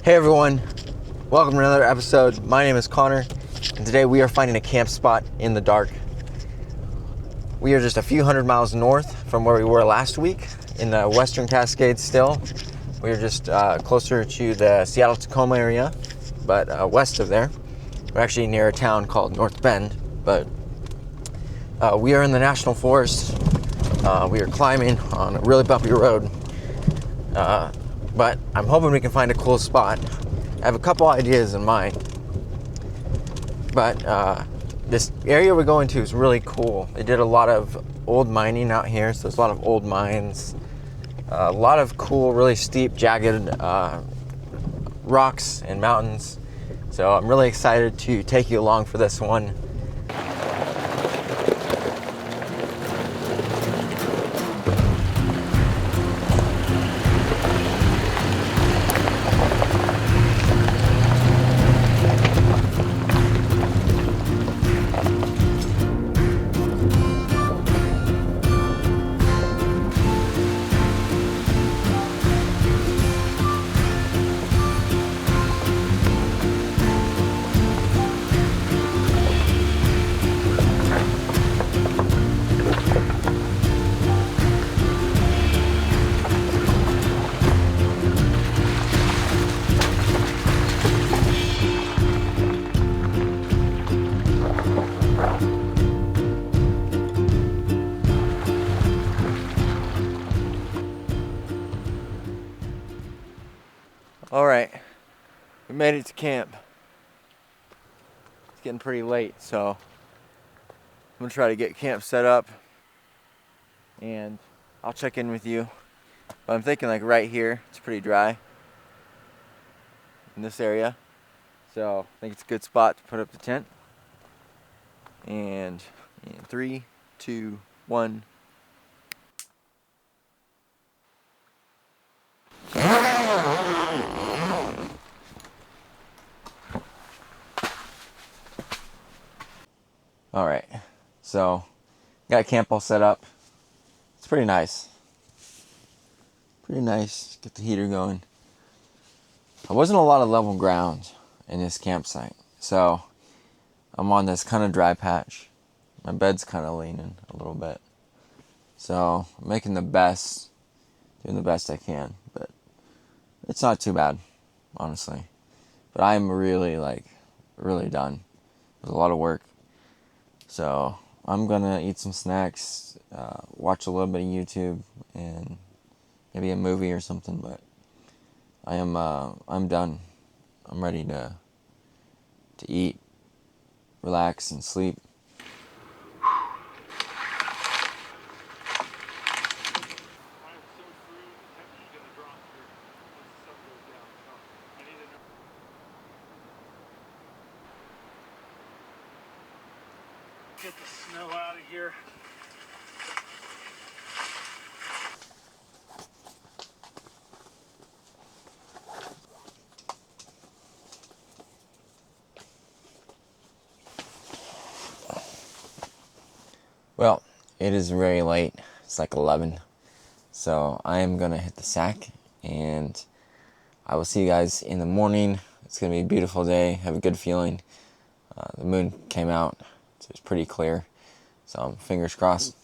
Hey everyone, welcome to another episode. My name is Connor, and today we are finding a camp spot in the dark. We are just a few hundred miles north from where we were last week in the Western Cascades still. We are just closer to the Seattle-Tacoma area, but west of there. We're actually near a town called North Bend, but we are in the National Forest. We are climbing on a really bumpy road. But I'm hoping we can find a cool spot. I have a couple ideas in mind. But this area we're going to is really cool. They did a lot of old mining out here, so there's a lot of old mines. A lot of cool, really steep, jagged rocks and mountains. So I'm really excited to take you along for this one. All right, we made it to camp. It's getting pretty late, so I'm gonna try to get camp set up and I'll check in with you. But I'm thinking like right here, it's pretty dry in this area. So I think it's a good spot to put up the tent. And in 3, 2, 1. All right, so got camp all set up. It's pretty nice. Pretty nice. Get the heater going. There wasn't a lot of level ground in this campsite, so I'm on this kind of dry patch. My bed's kind of leaning a little bit, so I'm making the best, doing the best I can, but it's not too bad, honestly. But I'm really done. It was a lot of work. So I'm gonna eat some snacks, watch a little bit of YouTube, and maybe a movie or something. But I'm done. I'm ready to eat, relax, and sleep. Get the snow out of here. Well, it is very late. It's like 11. So I am gonna hit the sack, and I will see you guys in the morning. It's gonna be a beautiful day. Have a good feeling. The moon came out, so it's pretty clear. So fingers crossed.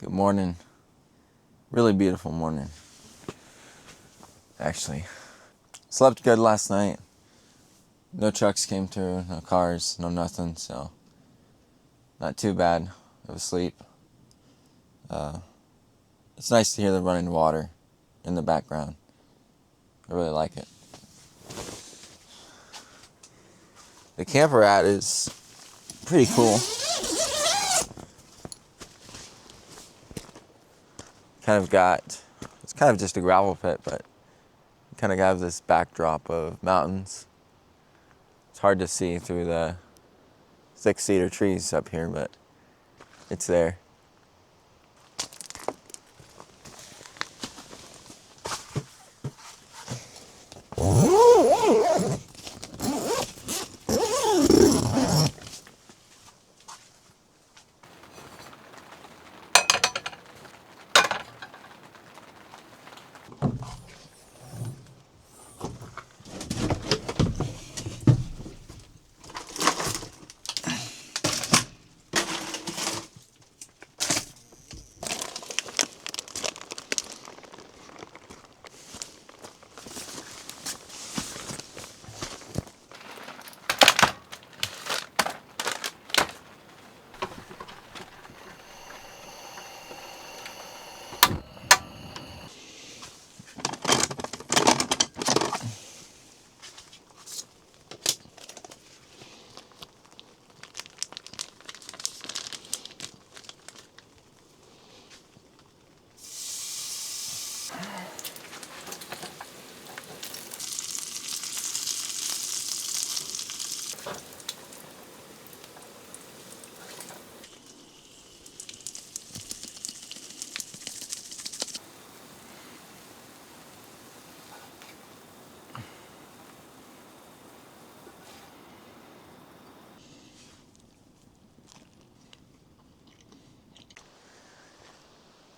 Good morning. Really beautiful morning. Actually, slept good last night. No trucks came through, no cars, no nothing, so not too bad of a sleep. It's nice to hear the running water in the background. I really like it. The camp we're at is pretty cool. It's kind of just a gravel pit, but you kind of have this backdrop of mountains. It's hard to see through the thick cedar trees up here, but it's there.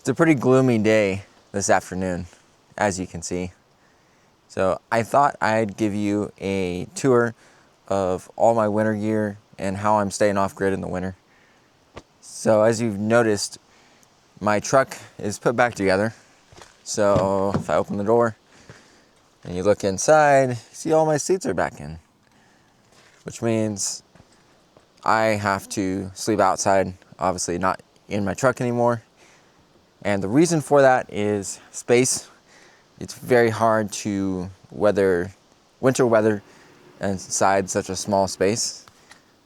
It's a pretty gloomy day this afternoon, as you can see. So I thought I'd give you a tour of all my winter gear and how I'm staying off grid in the winter. So as you've noticed, my truck is put back together. So if I open the door and you look inside, you see all my seats are back in, which means I have to sleep outside, obviously not in my truck anymore. And the reason for that is space. It's very hard to weather winter weather inside such a small space.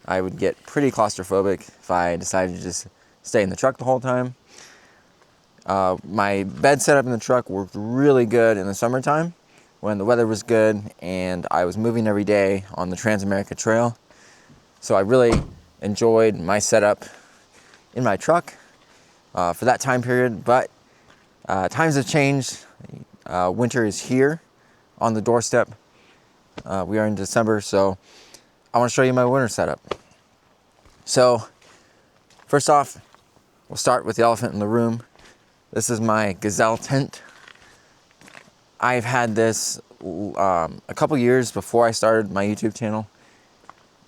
I would get pretty claustrophobic if I decided to just stay in the truck the whole time. My bed setup in the truck worked really good in the summertime when the weather was good and I was moving every day on the Transamerica Trail. So I really enjoyed my setup in my truck for that time period, but times have changed. Winter is here on the doorstep. We are in December, so I want to show you my winter setup. So first off, we'll start with the elephant in the room. This is my Gazelle tent. I've had this a couple years before I started my YouTube channel.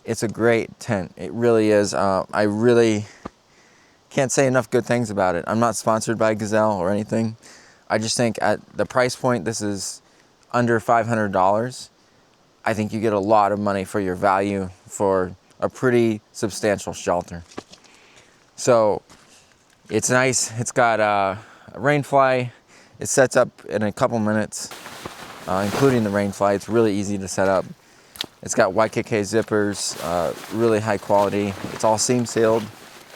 It's a great tent. It really is. I really can't say enough good things about it. I'm not sponsored by Gazelle or anything. I just think at the price point, this is under $500. I think you get a lot of money for your value for a pretty substantial shelter. So it's nice. It's got a rain fly. It sets up in a couple minutes, including the rain fly. It's really easy to set up. It's got YKK zippers, really high quality. It's all seam sealed,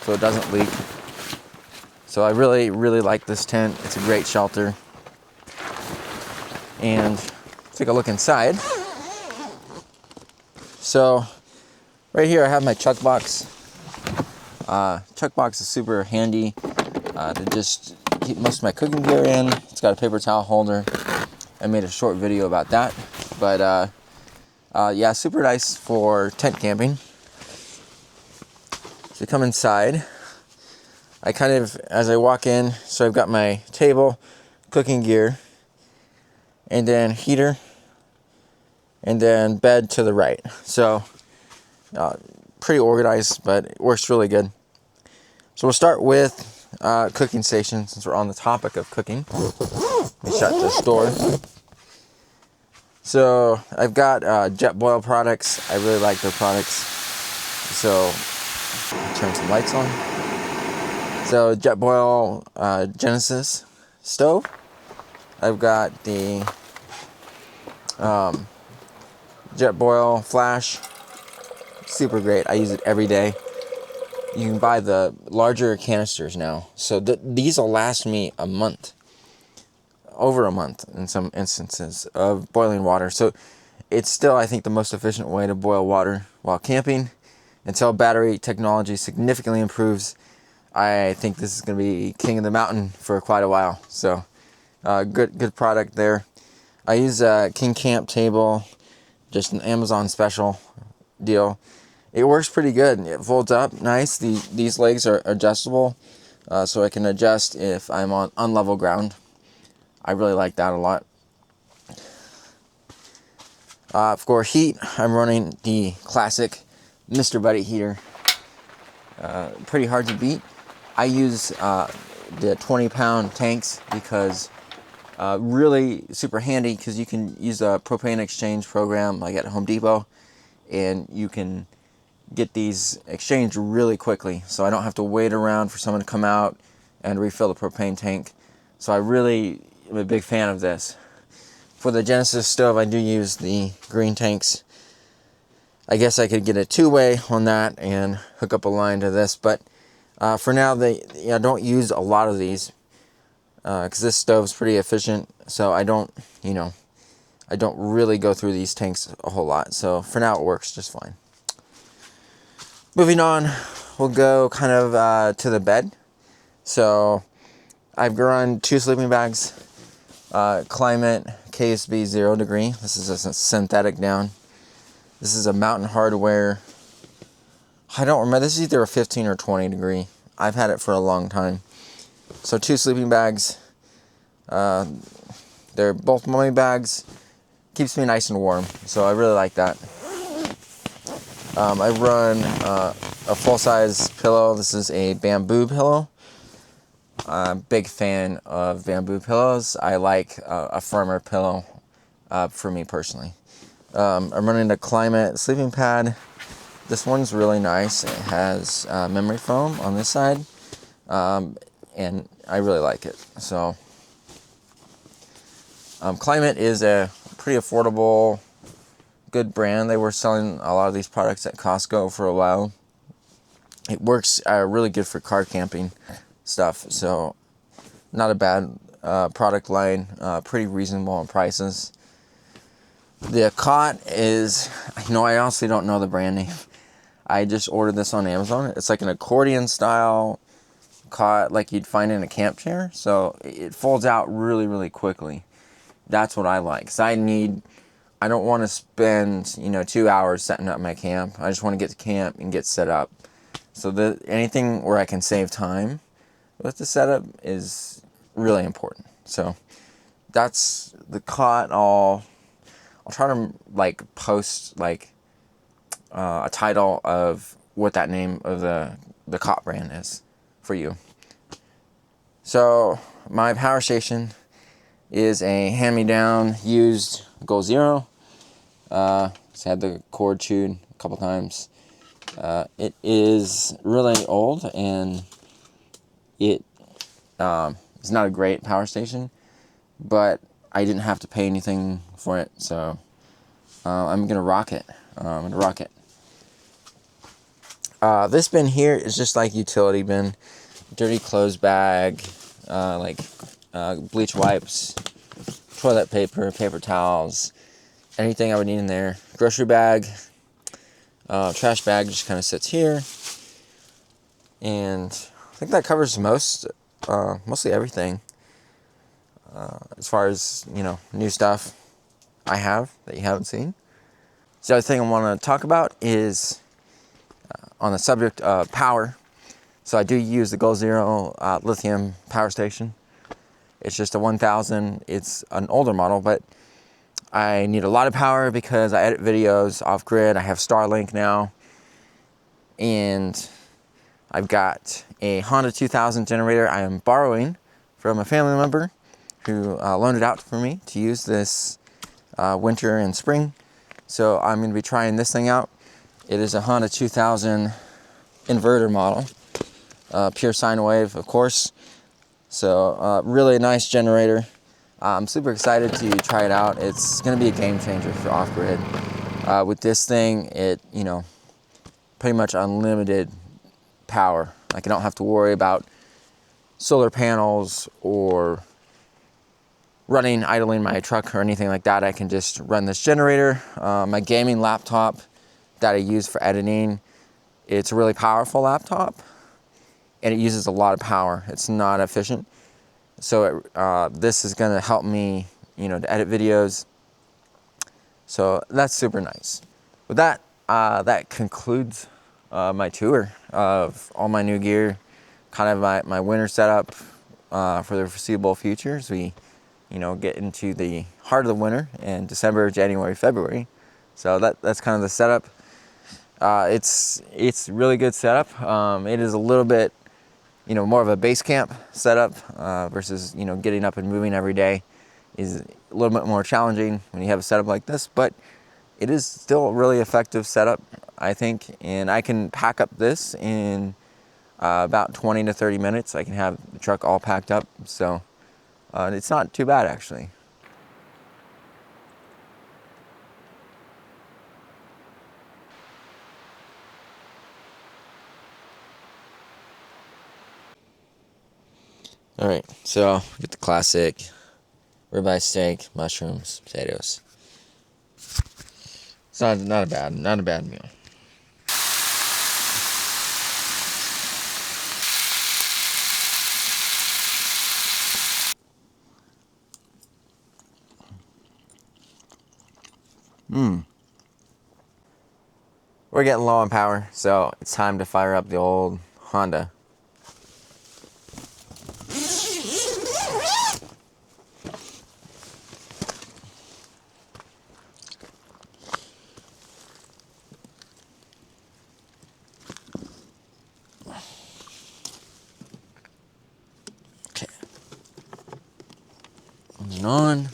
so it doesn't leak. So I really, really like this tent. It's a great shelter. And let's take a look inside. So right here I have my chuck box. Chuck box is super handy to just keep most of my cooking gear in. It's got a paper towel holder. I made a short video about that. But yeah, super nice for tent camping. So come inside. I kind of, as I walk in, so I've got my table, cooking gear, and then heater, and then bed to the right. So pretty organized, but it works really good. So we'll start with cooking station, since we're on the topic of cooking. Let me shut this door. So I've got Jetboil products. I really like their products. So turn some lights on. So Jetboil Genesis stove. I've got the Jetboil Flash. Super great. I use it every day. You can buy the larger canisters now. So these will last me a month. Over a month in some instances of boiling water. So it's still, I think, the most efficient way to boil water while camping. Until battery technology significantly improves, I think this is going to be king of the mountain for quite a while. So good product there. I use a King Camp table, just an Amazon special deal. It works pretty good. It folds up nice. These legs are adjustable, so I can adjust if I'm on unlevel ground. I really like that a lot. For heat, I'm running the classic Mr. Buddy heater. Pretty hard to beat. I use the 20-pound tanks because really super handy, because you can use a propane exchange program like at Home Depot, and you can get these exchanged really quickly, so I don't have to wait around for someone to come out and refill the propane tank. So I really am a big fan of this. For the Genesis stove, I do use the green tanks. I guess I could get a two-way on that and hook up a line to this, but for now, I don't use a lot of these because this stove's pretty efficient, so I don't really go through these tanks a whole lot. So for now, it works just fine. Moving on, we'll go kind of to the bed. So I've run 2 sleeping bags, Climate KSB 0 degree. This is a synthetic down. This is a Mountain Hardwear. I don't remember, this is either a 15 or 20 degree. I've had it for a long time. So 2 sleeping bags. They're both mummy bags. Keeps me nice and warm, so I really like that. I run a full-size pillow. This is a bamboo pillow. I'm a big fan of bamboo pillows. I like a firmer pillow for me personally. I'm running a Climate sleeping pad. This one's really nice. It has memory foam on this side, and I really like it. So Climate is a pretty affordable, good brand. They were selling a lot of these products at Costco for a while. It works really good for car camping stuff, so not a bad product line, pretty reasonable on prices. The cot is, I honestly don't know the brand name. I just ordered this on Amazon. It's like an accordion style cot like you'd find in a camp chair, so it folds out really, really quickly. That's what I like, because I don't want to spend 2 hours setting up my camp. I just want to get to camp and get set up. So anything where I can save time with the setup is really important. So that's the cot. I'll try to post a title of what that name of the cot brand is for you. So my power station is a hand-me-down used Goal Zero. It's had the cord chewed a couple times. It is really old, and it is not a great power station, but I didn't have to pay anything for it, so I'm gonna rock it. This bin here is just like utility bin, dirty clothes bag, bleach wipes, toilet paper, paper towels, anything I would need in there. Grocery bag, trash bag just kind of sits here, and I think that covers mostly everything. As far as new stuff I have that you haven't seen. So the other thing I want to talk about is on the subject of power. So I do use the Goal Zero lithium power station. It's just a 1000. It's an older model, but I need a lot of power because I edit videos off grid. I have Starlink now, and I've got a Honda 2000 generator I am borrowing from a family member who loaned it out for me to use this winter and spring. So I'm going to be trying this thing out. It is a Honda 2000 inverter model. pure sine wave, of course. So really nice generator. I'm super excited to try it out. It's going to be a game changer for off-grid. With this thing, it, you know, pretty much unlimited power. Like, I don't have to worry about solar panels or idling my truck or anything like that. I can just run this generator. My gaming laptop that I use for editing, it's a really powerful laptop and it uses a lot of power. It's not efficient. So this is gonna help me, you know, to edit videos. So that's super nice. With that, that concludes my tour of all my new gear, kind of my winter setup for the foreseeable future as we, you know, get into the heart of the winter in December, January, February. So that's kind of the setup. It's really good setup. It is a little bit, you know, more of a base camp setup versus, you know, getting up and moving every day is a little bit more challenging when you have a setup like this, but it is still a really effective setup, I think. And I can pack up this in about 20 to 30 minutes. I can have the truck all packed up. So it's not too bad, actually. All right, so get the classic ribeye steak, mushrooms, potatoes. It's not a bad meal. We're getting low on power, so it's time to fire up the old Honda. Okay. On.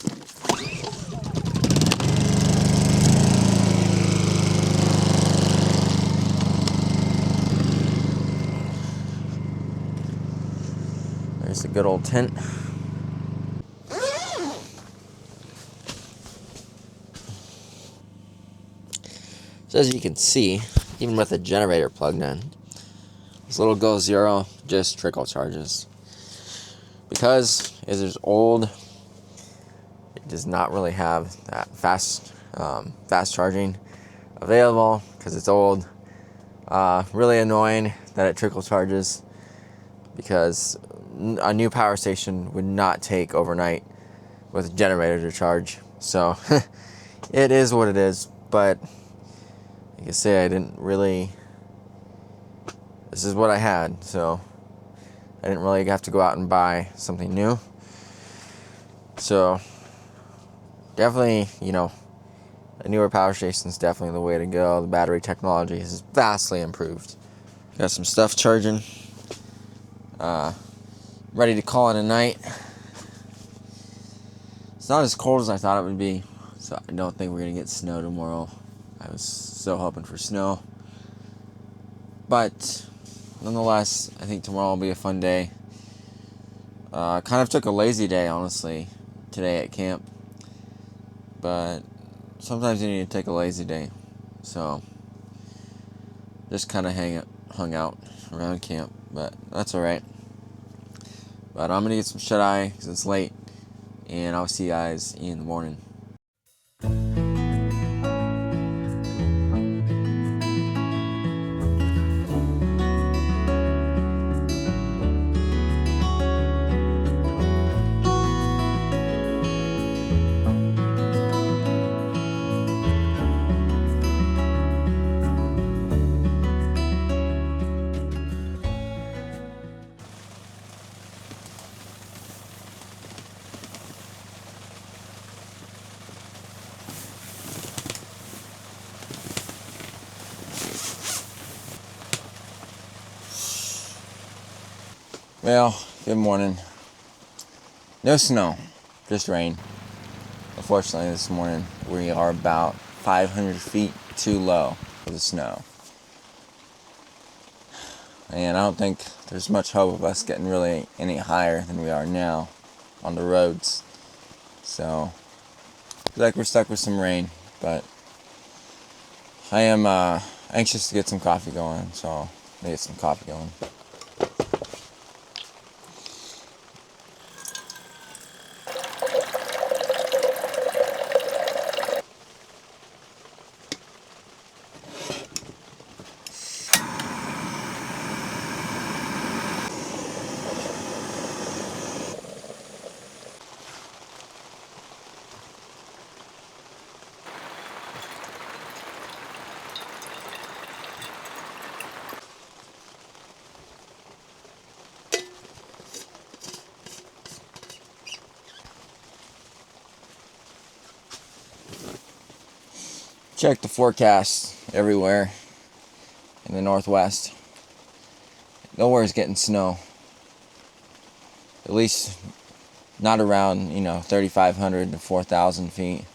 There's the good old tent. So as you can see, even with the generator plugged in, this little Go Zero just trickle charges. Because it is old, it does not really have that fast charging available because it's old. Really annoying that it trickle charges because a new power station would not take overnight with a generator to charge. So it is what it is, but like I say, I didn't really, this is what I had, so I didn't really have to go out and buy something new. So definitely, you know, a newer power station is definitely the way to go. The battery technology has vastly improved. Got some stuff charging. Ready to call it a night. It's not as cold as I thought it would be, so I don't think we're gonna get snow tomorrow. I was so hoping for snow. But nonetheless, I think tomorrow will be a fun day. Kind of took a lazy day, honestly, today at camp. But sometimes you need to take a lazy day. So just kind of hung out around camp, but that's alright. But I'm gonna get some shut-eye because it's late, and I'll see you guys in the morning. Well, good morning. No snow, just rain. Unfortunately, this morning we are about 500 feet too low for the snow. And I don't think there's much hope of us getting really any higher than we are now on the roads. So, looks like we're stuck with some rain, but I am anxious to get some coffee going, so I'll get some coffee going. Check the forecast everywhere in the Northwest. Nowhere's getting snow. At least not around, 3,500 to 4,000 feet.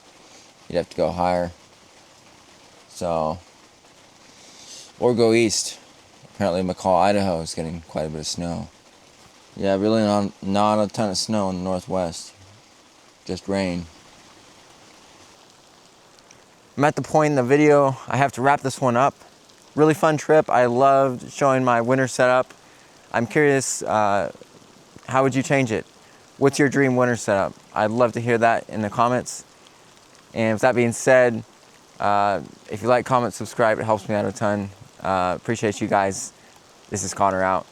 You'd have to go higher. So, or go east. Apparently McCall, Idaho is getting quite a bit of snow. Yeah, really not a ton of snow in the Northwest. Just rain. I'm at the point in the video I have to wrap this one up. Really fun trip. I loved showing my winter setup. I'm curious, how would you change it? What's your dream winter setup? I'd love to hear that in the comments. And with that being said, if you like, comment, subscribe, it helps me out a ton. Appreciate you guys. This is Connor out.